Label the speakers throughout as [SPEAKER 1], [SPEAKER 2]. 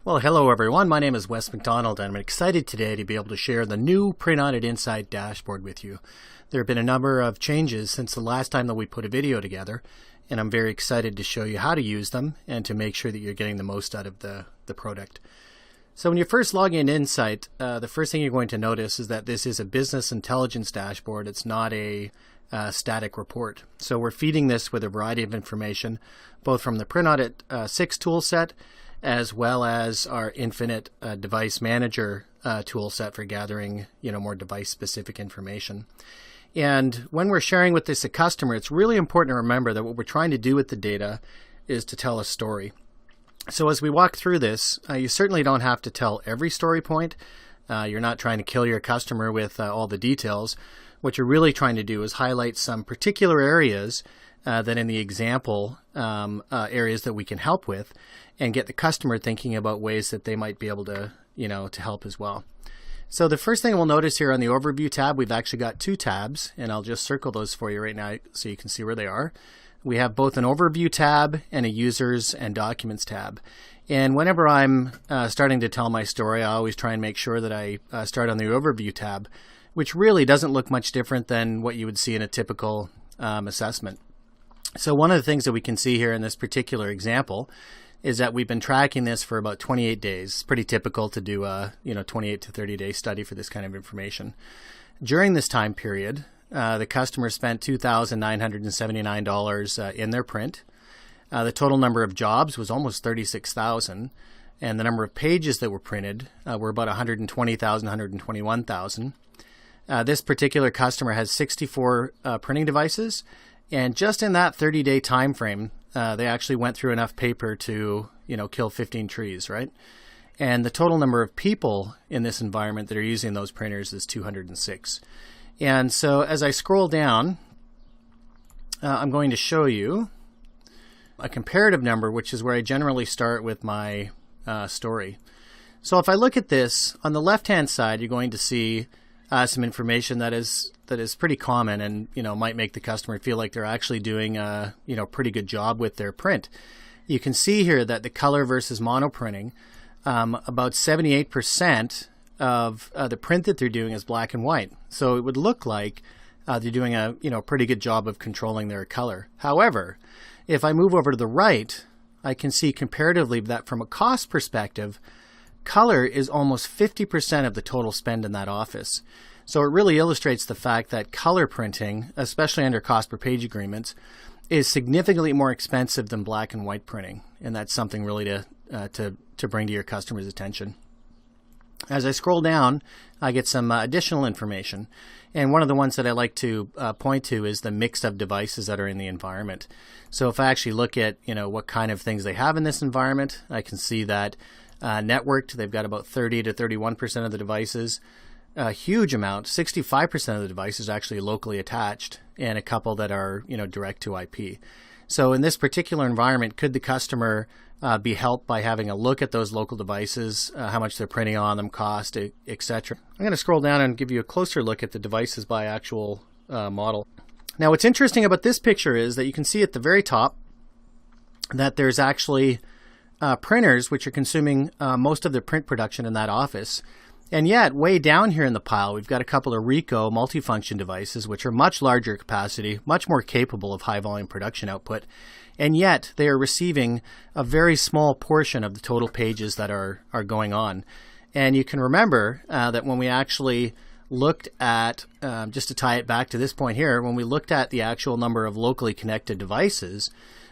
[SPEAKER 1] Well, hello everyone. My name is Wes McDonald, and I'm excited today to be able to share the new Print Audit Insight dashboard with you. There have been a number of changes since the last time that we put a video together, and I'm very excited to show you how to use them and to make sure that you're getting the most out of the product. So when you first log in Insight, the first thing you're going to notice is that this is a business intelligence dashboard. It's not a static report. So we're feeding this with a variety of information, both from the Print Audit 6 tool set, as well as our Infinite Device Manager tool set for gathering, more device-specific information. And when we're sharing with this a customer, it's really important to remember that what we're trying to do with the data is to tell a story. So as we walk through this, you certainly don't have to tell every story point. You're not trying to kill your customer with all the details. What you're really trying to do is highlight some particular areas that in the example areas that we can help with, and get the customer thinking about ways that they might be able to, to help as well. So the first thing we'll notice here on the Overview tab, we've actually got two tabs, and I'll just circle those for you right now so you can see where they are. We have both an Overview tab and a Users and Documents tab. And whenever I'm starting to tell my story, I always try and make sure that I start on the Overview tab, which really doesn't look much different than what you would see in a typical assessment. So one of the things that we can see here in this particular example is that we've been tracking this for about 28 days. It's pretty typical to do a 28 to 30 day study for this kind of information. During this time period, the customer spent $2,979 in their print. The total number of jobs was almost 36,000, and the number of pages that were printed were about 120,000, 121,000. This particular customer has 64 printing devices, and just in that 30-day time frame, they actually went through enough paper to, kill 15 trees, right? And the total number of people in this environment that are using those printers is 206. And so as I scroll down, I'm going to show you a comparative number, which is where I generally start with my story. So if I look at this, on the left-hand side, you're going to see some information that is pretty common and might make the customer feel like they're actually doing a pretty good job with their print. You can see here that the color versus mono printing, about 78% of the print that they're doing is black and white. So it would look like they're doing a pretty good job of controlling their color. However, if I move over to the right, I can see comparatively that from a cost perspective, color is almost 50% of the total spend in that office. So it really illustrates the fact that color printing, especially under cost per page agreements, is significantly more expensive than black and white printing. And that's something really to bring to your customers' attention. As I scroll down, I get some additional information. And one of the ones that I like to point to is the mix of devices that are in the environment. So if I actually look at what kind of things they have in this environment, I can see that networked, they've got about 30 to 31% of the devices. A huge amount, 65% of the devices actually locally attached, and a couple that are direct to IP. So in this particular environment, could the customer be helped by having a look at those local devices, how much they're printing on them, cost, etc. I'm going to scroll down and give you a closer look at the devices by actual model. Now what's interesting about this picture is that you can see at the very top that there's actually printers which are consuming most of the print production in that office. And yet, way down here in the pile, we've got a couple of Ricoh multifunction devices, which are much larger capacity, much more capable of high volume production output. And yet, they are receiving a very small portion of the total pages that are going on. And you can remember that when we actually looked at, just to tie it back to this point here, when we looked at the actual number of locally connected devices,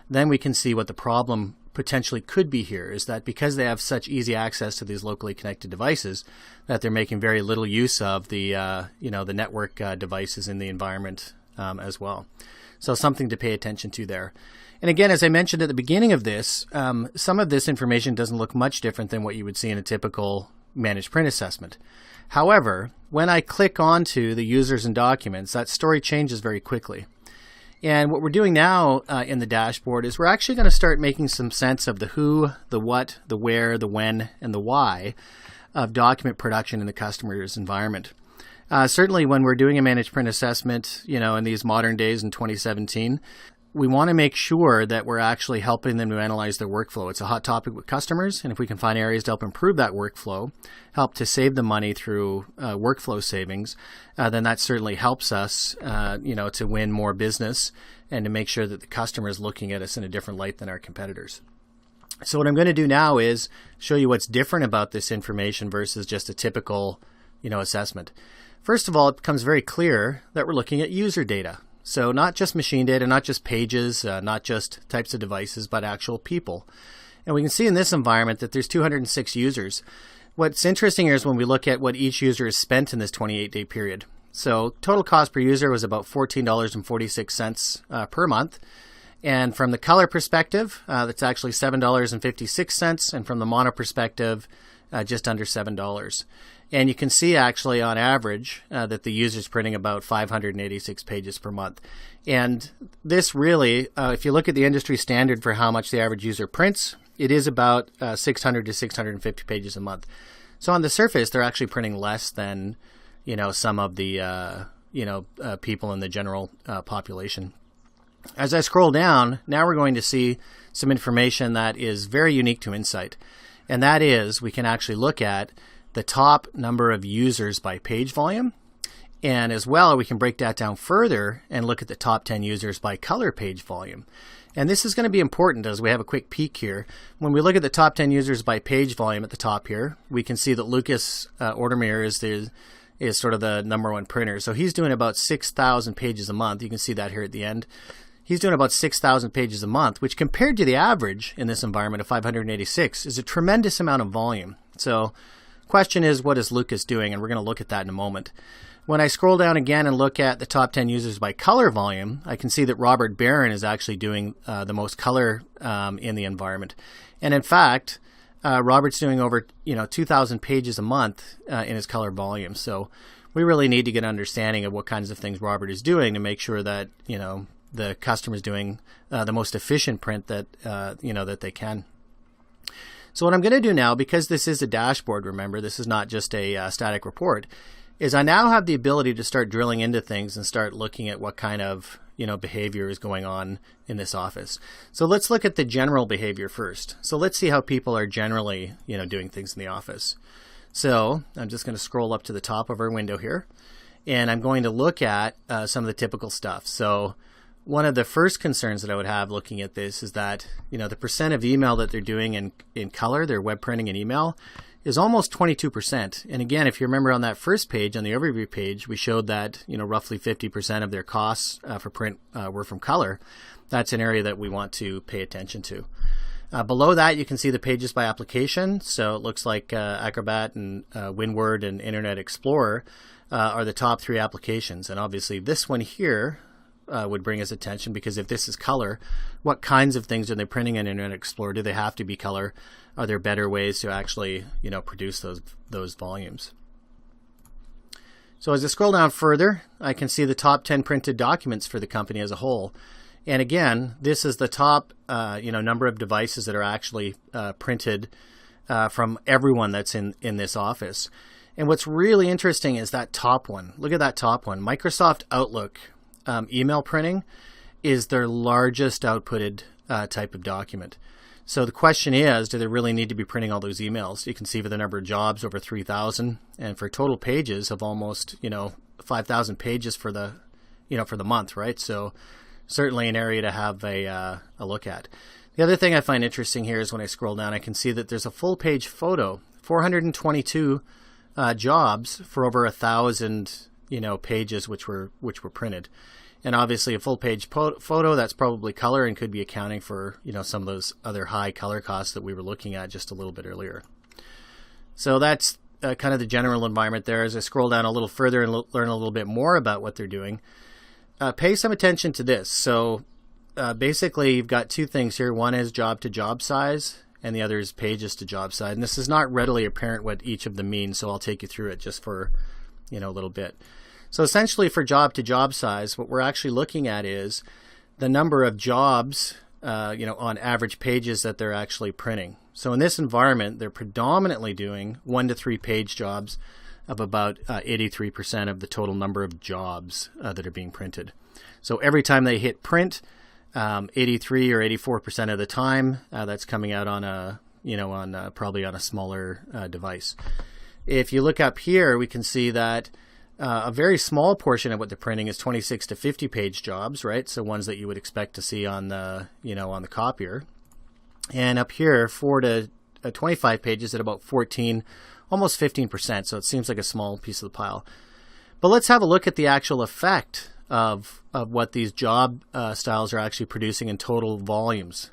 [SPEAKER 1] then we can see what the problem potentially could be here, is that because they have such easy access to these locally connected devices, that they're making very little use of the the network devices in the environment as well. So something to pay attention to there. And again, as I mentioned at the beginning of this, some of this information doesn't look much different than what you would see in a typical managed print assessment. However, when I click onto the users and documents, that story changes very quickly. And what we're doing now in the dashboard is we're actually going to start making some sense of the who, the what, the where, the when, and the why of document production in the customer's environment. Certainly when we're doing a managed print assessment, in these modern days in 2017, we want to make sure that we're actually helping them to analyze their workflow. It's a hot topic with customers, and if we can find areas to help improve that workflow, help to save them money through workflow savings, then that certainly helps us, to win more business and to make sure that the customer is looking at us in a different light than our competitors. So what I'm going to do now is show you what's different about this information versus just a typical, assessment. First of all, it becomes very clear that we're looking at user data. So not just machine data, not just pages, not just types of devices, but actual people. And we can see in this environment that there's 206 users. What's interesting here is when we look at what each user has spent in this 28-day period. So total cost per user was about $14.46 per month. And from the color perspective, that's actually $7.56. And from the mono perspective, just under $7. And you can see actually on average that the user's printing about 586 pages per month. And this really, if you look at the industry standard for how much the average user prints, it is about 600 to 650 pages a month. So on the surface, they're actually printing less than, some of the, people in the general population. As I scroll down, now we're going to see some information that is very unique to Insight. And that is, we can actually look at the top number of users by page volume. And as well, we can break that down further and look at the top 10 users by color page volume. And this is going to be important as we have a quick peek here. When we look at the top 10 users by page volume at the top here, we can see that Lucas Ordermere is sort of the number one printer. So he's doing about 6,000 pages a month. You can see that here at the end. He's doing about 6,000 pages a month, which compared to the average in this environment of 586 is a tremendous amount of volume. So question is, what is Lucas doing? And we're going to look at that in a moment. When I scroll down again and look at the top 10 users by color volume, I can see that Robert Barron is actually doing the most color in the environment. And in fact, Robert's doing over 2,000 pages a month in his color volume. So we really need to get an understanding of what kinds of things Robert is doing to make sure that the customer is doing the most efficient print that that they can. So what I'm going to do now, because this is a dashboard, remember, this is not just a static report, is I now have the ability to start drilling into things and start looking at what kind of behavior is going on in this office. So let's look at the general behavior first. So let's see how people are generally doing things in the office. So I'm just going to scroll up to the top of our window here, and I'm going to look at some of the typical stuff. So one of the first concerns that I would have looking at this is that the percent of email that they're doing in color, their web printing and email, is almost 22%. And again, if you remember on that first page, on the overview page, we showed that roughly 50% of their costs for print were from color. That's an area that we want to pay attention to. Below that, you can see the pages by application. So it looks like Acrobat and Windward and Internet Explorer are the top 3 applications. And obviously this one here would bring us attention, because if this is color, what kinds of things are they printing in Internet Explorer? Do they have to be color? Are there better ways to actually produce those volumes? So as I scroll down further, I can see the top 10 printed documents for the company as a whole. And again, this is the top number of devices that are actually printed from everyone that's in this office. And what's really interesting is that top one. Look at that top one. Microsoft Outlook email printing is their largest outputted type of document. So the question is, do they really need to be printing all those emails? You can see for the number of jobs, over 3,000, and for total pages of almost 5,000 pages for the for the month, right? So certainly an area to have a look at. The other thing I find interesting here is when I scroll down, I can see that there's a full page photo, 422 jobs for over 1,000 pages which were printed. And obviously a full page photo, that's probably color and could be accounting for some of those other high color costs that we were looking at just a little bit earlier. So that's kind of the general environment there. As I scroll down a little further and learn a little bit more about what they're doing, pay some attention to this. So basically you've got 2 things here. One is job to job size, and the other is pages to job size. And this is not readily apparent what each of them means, so I'll take you through it just for a little bit. So essentially for job to job size, what we're actually looking at is the number of jobs, on average pages that they're actually printing. So in this environment, they're predominantly doing 1 to 3 page jobs of about 83% of the total number of jobs that are being printed. So every time they hit print, 83 or 84% of the time, that's coming out on probably on a smaller device. If you look up here, we can see that a very small portion of what they're printing is 26 to 50 page jobs, right? So ones that you would expect to see on the, on the copier. And up here, 4 to 25 pages at about 14, almost 15%. So it seems like a small piece of the pile. But let's have a look at the actual effect of what these job styles are actually producing in total volumes.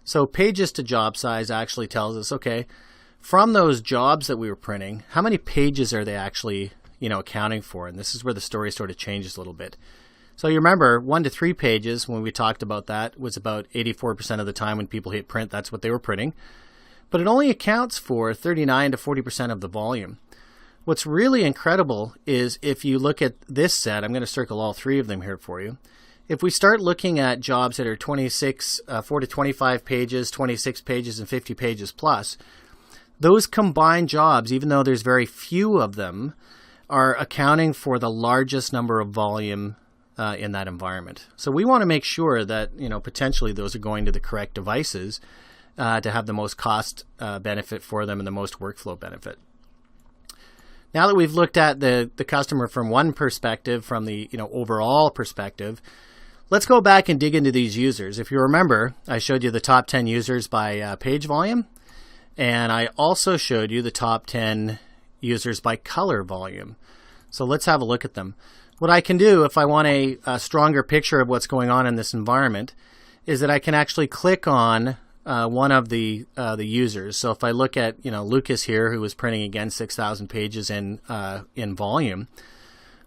[SPEAKER 1] So pages to job size actually tells us, okay, from those jobs that we were printing, how many pages are they actually, accounting for? And this is where the story sort of changes a little bit. So you remember 1 to 3 pages, when we talked about that, was about 84% of the time when people hit print, that's what they were printing. But it only accounts for 39 to 40% of the volume. What's really incredible is if you look at this set, I'm going to circle all 3 of them here for you. If we start looking at jobs that are 4 to 25 pages, 26 pages, and 50 pages plus, those combined jobs, even though there's very few of them, are accounting for the largest number of volume in that environment. So we want to make sure that, potentially those are going to the correct devices to have the most cost benefit for them and the most workflow benefit. Now that we've looked at the customer from one perspective, from the overall perspective, let's go back and dig into these users. If you remember, I showed you the top 10 users by page volume, and I also showed you the top 10 users by color volume. So let's have a look at them. What I can do if I want a stronger picture of what's going on in this environment is that I can actually click on one of the users. So if I look at Lucas here, who was printing again 6,000 pages in volume,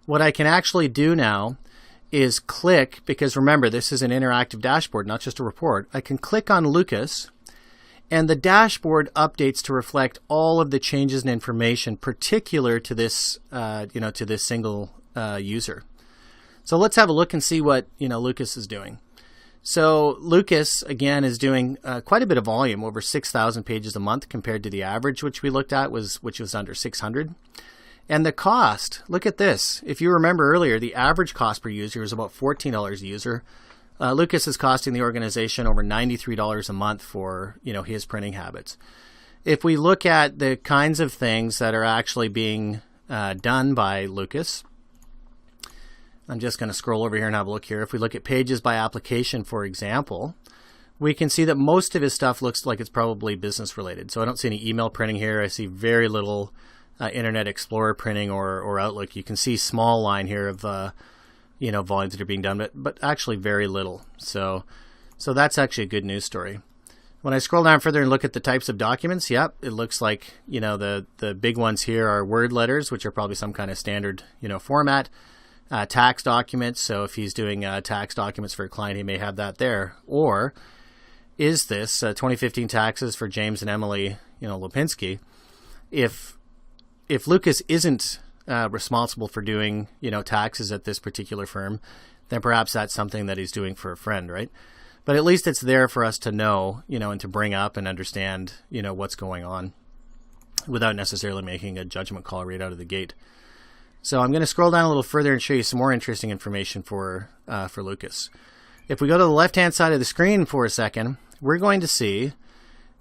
[SPEAKER 1] what I can actually do now is click, because remember this is an interactive dashboard, not just a report. I can click on Lucas, and the dashboard updates to reflect all of the changes in information particular to this to this single user. So let's have a look and see what Lucas is doing. So Lucas, again, is doing quite a bit of volume, over 6,000 pages a month compared to the average, which we looked at, which was under 600. And the cost, look at this. If you remember earlier, the average cost per user is about $14 a user. Lucas is costing the organization over $93 a month for his printing habits. If we look at the kinds of things that are actually being done by Lucas, I'm just going to scroll over here and have a look here. If we look at pages by application, for example, we can see that most of his stuff looks like it's probably business related. So I don't see any email printing here. I see very little Internet Explorer printing or Outlook. You can see small line here of volumes that are being done, but actually very little. So that's actually a good news story. When I scroll down further and look at the types of documents, yep, it looks like the big ones here are Word letters, which are probably some kind of standard format. Tax documents, so if he's doing tax documents for a client, he may have that there. Or is this 2015 taxes for James and Emily Lipinski? If Lucas isn't responsible for doing taxes at this particular firm, then perhaps that's something that he's doing for a friend, right? But at least it's there for us to know, and to bring up and understand what's going on without necessarily making a judgment call right out of the gate. So I'm going to scroll down a little further and show you some more interesting information for Lucas. If we go to the left-hand side of the screen for a second, we're going to see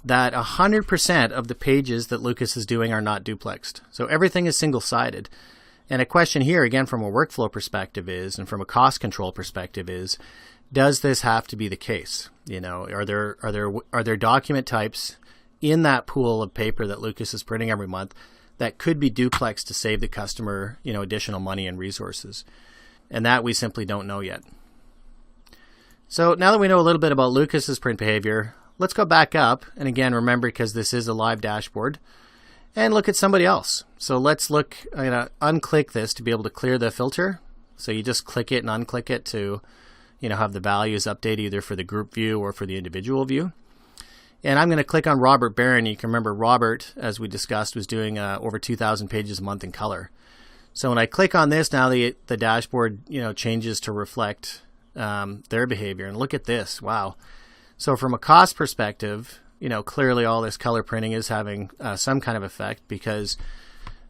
[SPEAKER 1] that 100% of the pages that Lucas is doing are not duplexed. So everything is single-sided. And a question here, again, from a workflow perspective is, and from a cost control perspective is, does this have to be the case? Are there document types in that pool of paper that Lucas is printing every month that could be duplexed to save the customer, additional money and resources? And that we simply don't know yet. So now that we know a little bit about Lucas's print behavior, let's go back up. And again, remember, because this is a live dashboard, and look at somebody else. So let's look, I'm going to unclick this to be able to clear the filter. So you just click it and unclick it to, have the values update either for the group view or for the individual view. And I'm going to click on Robert Barron. You can remember Robert, as we discussed, was doing over 2,000 pages a month in color. So when I click on this, now the dashboard changes to reflect their behavior. And look at this. Wow. So from a cost perspective, clearly all this color printing is having some kind of effect, because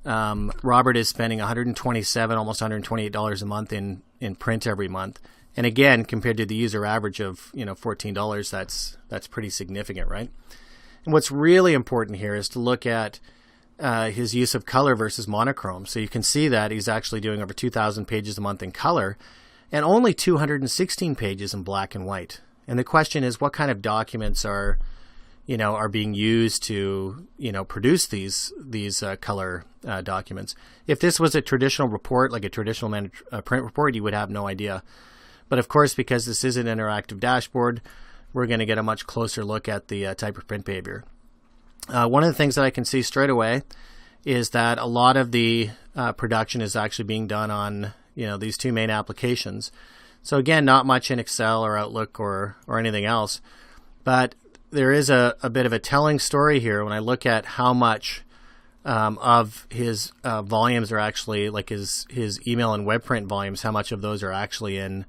[SPEAKER 1] Robert is spending $127, almost $128 a month in print every month. And again, compared to the user average of $14, that's pretty significant, right? And what's really important here is to look at his use of color versus monochrome. So you can see that he's actually doing over 2,000 pages a month in color and only 216 pages in black and white. And the question is, what kind of documents are being used to produce these color documents? If this was a traditional report, like a traditional print report, you would have no idea. But of course, because this is an interactive dashboard, we're going to get a much closer look at the type of print behavior. One of the things that I can see straight away is that a lot of the production is actually being done on these two main applications. So again, not much in Excel or Outlook or anything else, but there is a bit of a telling story here when I look at how much of his volumes are actually, like his email and web print volumes, how much of those are actually in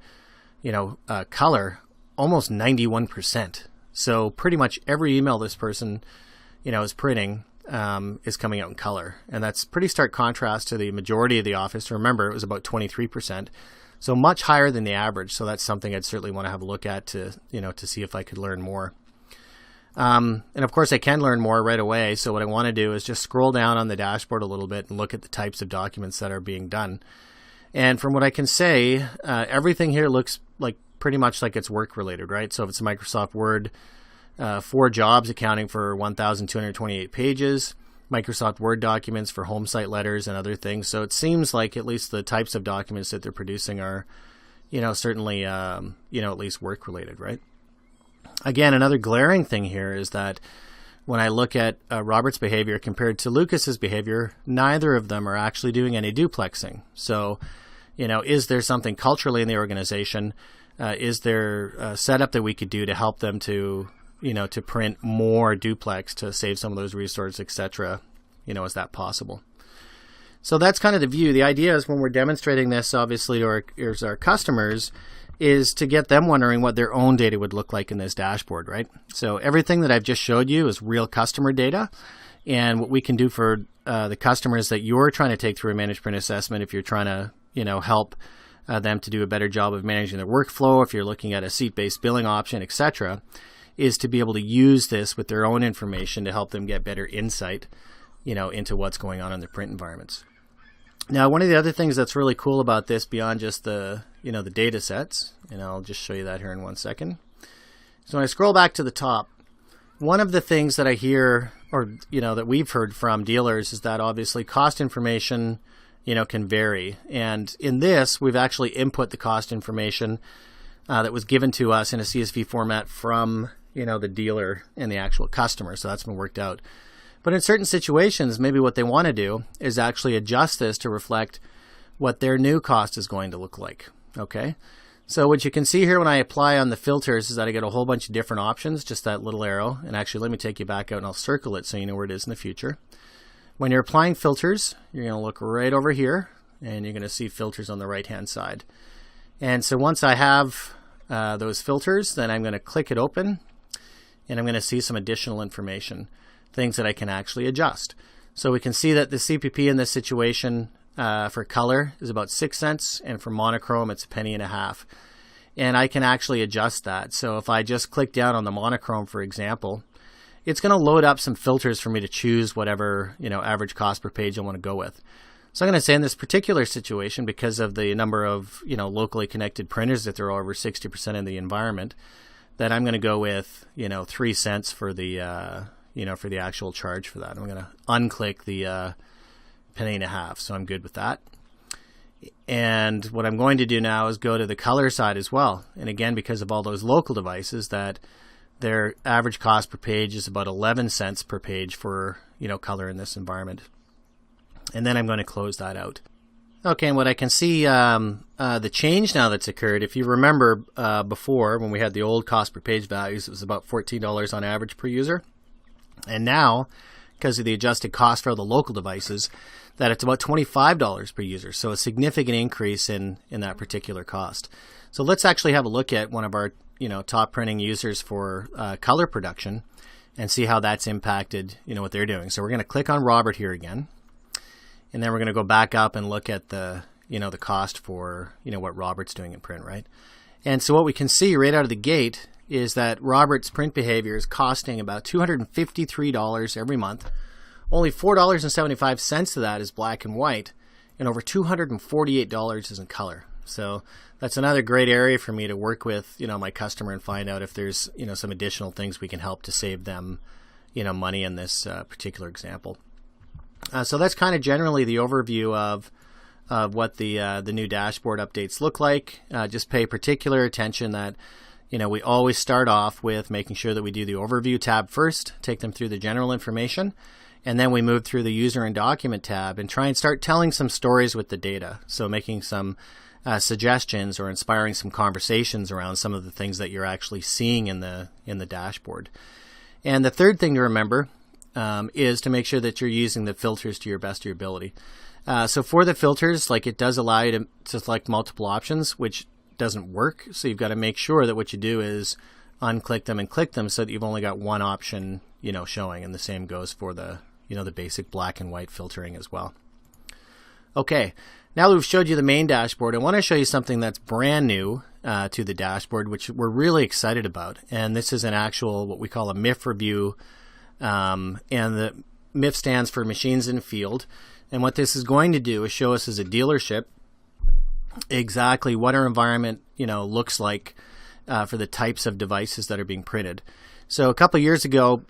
[SPEAKER 1] color. Almost 91%. So pretty much every email this person is printing is coming out in color, and that's pretty stark contrast to the majority of the office. Remember, it was about 23%, so much higher than the average. So that's something I'd certainly want to have a look at to see if I could learn more. And of course, I can learn more right away. So what I want to do is just scroll down on the dashboard a little bit and look at the types of documents that are being done. And from what I can say, everything here looks like pretty much like it's work related, right? So if it's Microsoft Word, 4 jobs accounting for 1,228 pages, Microsoft Word documents for home site letters and other things. So it seems like at least the types of documents that they're producing are, certainly, at least work related, right? Again, another glaring thing here is that when I look at Robert's behavior compared to Lucas's behavior, neither of them are actually doing any duplexing. So, is there something culturally in the organization? Is there a setup that we could do to help them to print more duplex to save some of those resources, etc.? Is that possible? So that's kind of the view. The idea is when we're demonstrating this, obviously, to our customers, is to get them wondering what their own data would look like in this dashboard, right? So everything that I've just showed you is real customer data. And what we can do for the customers that you're trying to take through a managed print assessment, if you're trying to, help them to do a better job of managing their workflow, if you're looking at a seat-based billing option, etc., is to be able to use this with their own information to help them get better insight, into what's going on in their print environments. Now, one of the other things that's really cool about this, beyond just the data sets, and I'll just show you that here in 1 second. So when I scroll back to the top, one of the things that I hear, or that we've heard from dealers, is that obviously cost information, can vary. And in this, we've actually input the cost information that was given to us in a CSV format from the dealer and the actual customer. So that's been worked out. But in certain situations, maybe what they want to do is actually adjust this to reflect what their new cost is going to look like. Okay, so what you can see here when I apply on the filters is that I get a whole bunch of different options, just that little arrow. And actually, let me take you back out and I'll circle it so you know where it is in the future. When you're applying filters, you're going to look right over here and you're going to see filters on the right-hand side. And so once I have those filters, then I'm going to click it open and I'm going to see some additional information, things that I can actually adjust. So we can see that the CPP in this situation for color is about 6 cents, and for monochrome it's $0.015. And I can actually adjust that. So if I just click down on the monochrome, for example, it's going to load up some filters for me to choose whatever average cost per page I want to go with. So I'm going to say in this particular situation, because of the number of locally connected printers that there are over 60% in the environment, that I'm going to go with 3 cents for the for the actual charge for that. I'm going to unclick the $0.015, so I'm good with that. And what I'm going to do now is go to the color side as well. And again, because of all those local devices, that their average cost per page is about 11 cents per page for color in this environment. And then I'm going to close that out. Okay, and what I can see, the change now that's occurred, if you remember before when we had the old cost per page values, it was about $14 on average per user. And now, because of the adjusted cost for all the local devices, that it's about $25 per user. So a significant increase in that particular cost. So let's actually have a look at one of our top printing users for color production and see how that's impacted what they're doing. So we're going to click on Robert here again. And then we're going to go back up and look at the, the cost for, what Robert's doing in print, right? And so what we can see right out of the gate is that Robert's print behavior is costing about $253 every month. Only $4.75 of that is black and white, and over $248 is in color. So that's another great area for me to work with, my customer and find out if there's, some additional things we can help to save them, money in this particular example. So that's kind of generally the overview of what the new dashboard updates look like. Just pay particular attention that, we always start off with making sure that we do the overview tab first, take them through the general information, and then we move through the user and document tab and try and start telling some stories with the data. So making some suggestions or inspiring some conversations around some of the things that you're actually seeing in the dashboard. And the third thing to remember is to make sure that you're using the filters to your best of your ability. So for the filters, it does allow you to select multiple options, which doesn't work. So you've got to make sure that what you do is unclick them and click them so that you've only got one option, showing. And the same goes for the, the basic black and white filtering as well. Okay, now that we've showed you the main dashboard, I want to show you something that's brand new to the dashboard, which we're really excited about. And this is an actual, what we call a MIF review. And the MIF stands for Machines in Field. And what this is going to do is show us as a dealership exactly what our environment, looks like for the types of devices that are being printed. So a couple of years ago,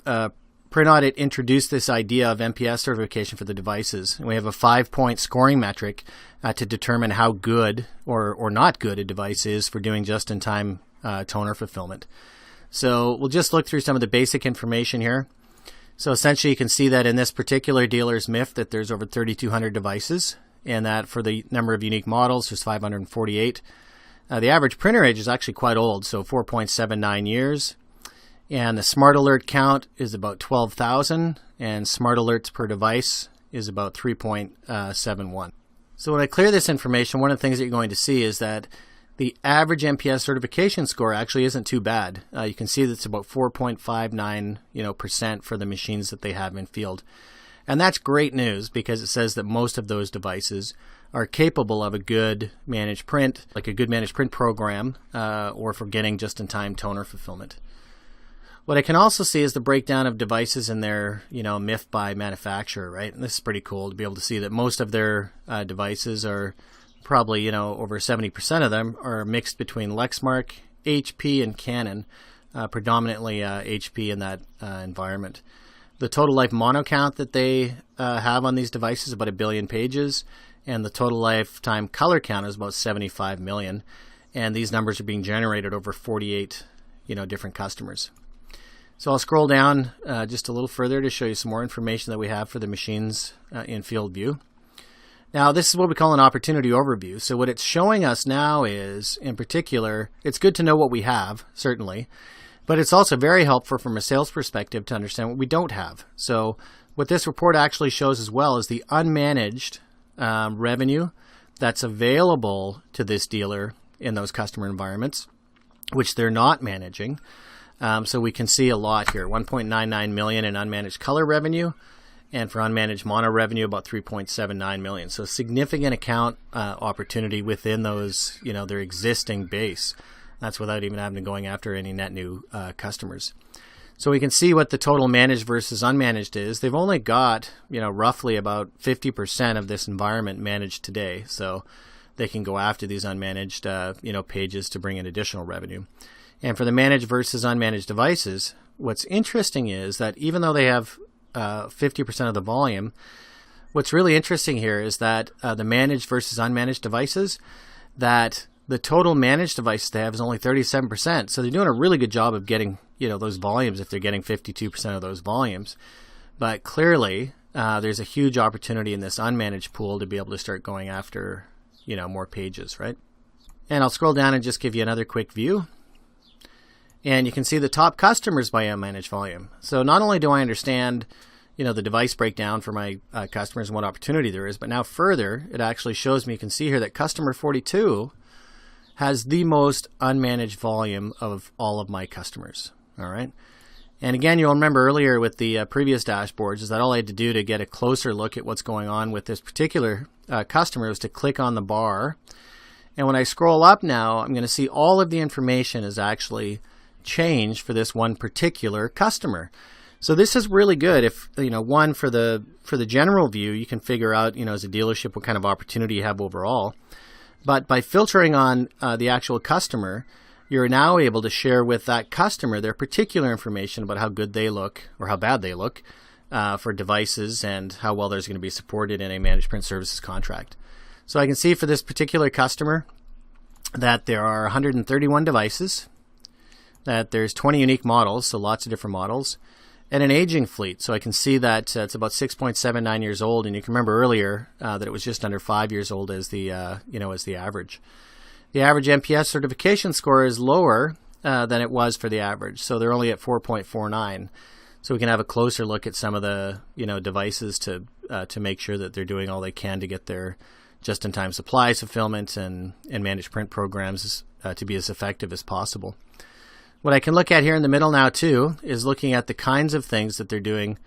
[SPEAKER 1] Print Audit introduced this idea of MPS certification for the devices. And we have a 5-point scoring metric to determine how good or not good a device is for doing just-in-time toner fulfillment. So we'll just look through some of the basic information here. So essentially you can see that in this particular dealer's MIF that there's over 3,200 devices, and that for the number of unique models, there's 548. The average printer age is actually quite old, so 4.79 years. And the Smart Alert count is about 12,000, and Smart Alerts per device is about 3.71. So when I clear this information, one of the things that you're going to see is that the average MPS certification score actually isn't too bad. You can see that it's about 4.59%, for the machines that they have in field. And that's great news because it says that most of those devices are capable of a good managed print, like a good managed print program, or for getting just-in-time toner fulfillment. What I can also see is the breakdown of devices in their, MIF by manufacturer, right? And this is pretty cool to be able to see that most of their devices are probably, over 70% of them are mixed between Lexmark, HP, and Canon, predominantly HP in that environment. The total life mono count that they have on these devices is about 1 billion pages, and the total lifetime color count is about 75 million. And these numbers are being generated over 48, different customers. So I'll scroll down just a little further to show you some more information that we have for the machines in field view. Now, this is what we call an opportunity overview. So what it's showing us now is, in particular, it's good to know what we have, certainly, but it's also very helpful from a sales perspective to understand what we don't have. So what this report actually shows as well is the unmanaged revenue that's available to this dealer in those customer environments, which they're not managing. So we can see a lot here, 1.99 million in unmanaged color revenue, and for unmanaged mono revenue, about 3.79 million. So significant account opportunity within those, their existing base. That's without even having to going after any net new customers. So we can see what the total managed versus unmanaged is. They've only got, roughly about 50% of this environment managed today. So they can go after these unmanaged, pages to bring in additional revenue. And for the managed versus unmanaged devices, what's interesting is that even though they have 50% of the volume, what's really interesting here is that the managed versus unmanaged devices, that the total managed devices they have is only 37%. So they're doing a really good job of getting, those volumes if they're getting 52% of those volumes. But clearly, there's a huge opportunity in this unmanaged pool to be able to start going after, more pages, right? And I'll scroll down and just give you another quick view. And you can see the top customers by unmanaged volume. So not only do I understand, the device breakdown for my customers and what opportunity there is, but now further, it actually shows me, you can see here that customer 42 has the most unmanaged volume of all of my customers. All right. And again, you'll remember earlier with the previous dashboards is that all I had to do to get a closer look at what's going on with this particular customer was to click on the bar And when I scroll up now, I'm going to see all of the information is actually changed for this one particular customer. So this is really good. If, one, for the general view, you can figure out, as a dealership, what kind of opportunity you have overall. But by filtering on the actual customer, you're now able to share with that customer their particular information about how good they look or how bad they look for devices and how well there's going to be supported in a managed print services contract. So I can see for this particular customer that there are 131 devices, that there's 20 unique models, so lots of different models, and an aging fleet. So I can see that it's about 6.79 years old, and you can remember earlier that it was just under 5 years old as the as the average. The average NPS certification score is lower than it was for the average, so they're only at 4.49. So we can have a closer look at some of the devices to make sure that they're doing all they can to get their just-in-time supply fulfillment and managed print programs to be as effective as possible. What I can look at here in the middle now too is looking at the kinds of things that they're doing.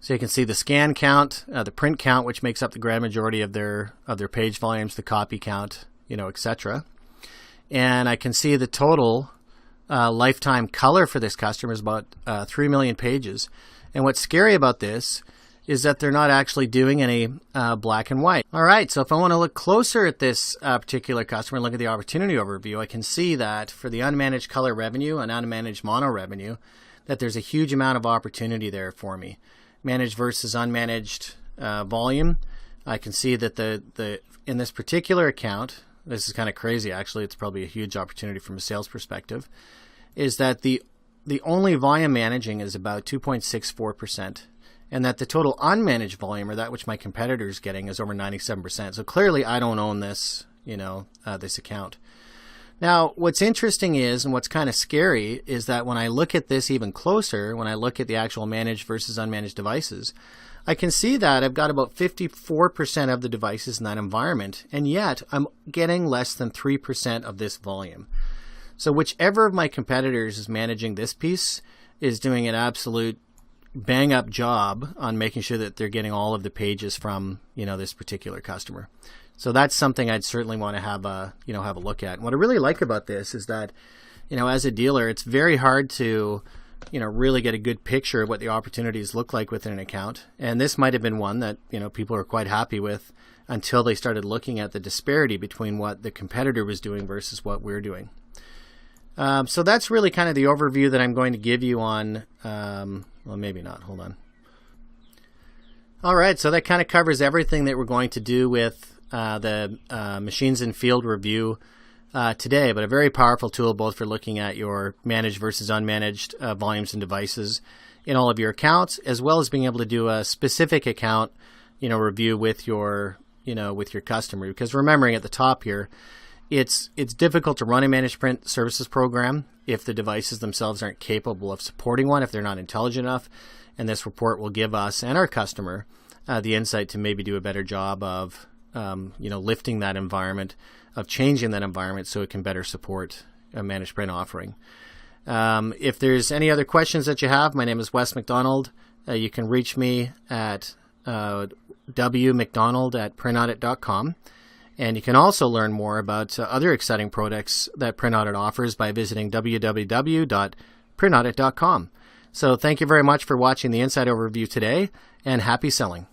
[SPEAKER 1] So you can see the scan count, the print count, which makes up the grand majority of their page volumes, the copy count, etc. And I can see the total lifetime color for this customer is about 3 million pages. And what's scary about this is that they're not actually doing any black and white. All right, so if I want to look closer at this particular customer and look at the opportunity overview, I can see that for the unmanaged color revenue and unmanaged mono revenue, that there's a huge amount of opportunity there for me. Managed versus unmanaged volume, I can see that in this particular account, this is kind of crazy actually, it's probably a huge opportunity from a sales perspective, is that the only volume managing is about 2.64%. And that the total unmanaged volume, or that which my competitor is getting, is over 97%. So clearly I don't own this, this account. Now, what's interesting is, and what's kind of scary, is that when I look at this even closer, when I look at the actual managed versus unmanaged devices, I can see that I've got about 54% of the devices in that environment, and yet I'm getting less than 3% of this volume. So whichever of my competitors is managing this piece is doing an absolute bang up job on making sure that they're getting all of the pages from this particular customer. So that's something I'd certainly want to have a look at. And what I really like about this is that as a dealer, it's very hard to really get a good picture of what the opportunities look like within an account. And this might have been one that people are quite happy with until they started looking at the disparity between what the competitor was doing versus what we're doing. So that's really kind of the overview that I'm going to give you on, well, maybe not, hold on. All right, so that kind of covers everything that we're going to do with the Machines in Field review today, but a very powerful tool both for looking at your managed versus unmanaged volumes and devices in all of your accounts, as well as being able to do a specific account, review with your, with your customer. Because remembering at the top here, it's difficult to run a managed print services program if the devices themselves aren't capable of supporting one, if they're not intelligent enough. And this report will give us and our customer the insight to maybe do a better job of lifting that environment, of changing that environment so it can better support a managed print offering. If there's any other questions that you have, my name is Wes McDonald. You can reach me at wmcdonald@printaudit.com. And you can also learn more about other exciting products that Print Audit offers by visiting www.printaudit.com. So thank you very much for watching the Inside Overview today, and happy selling.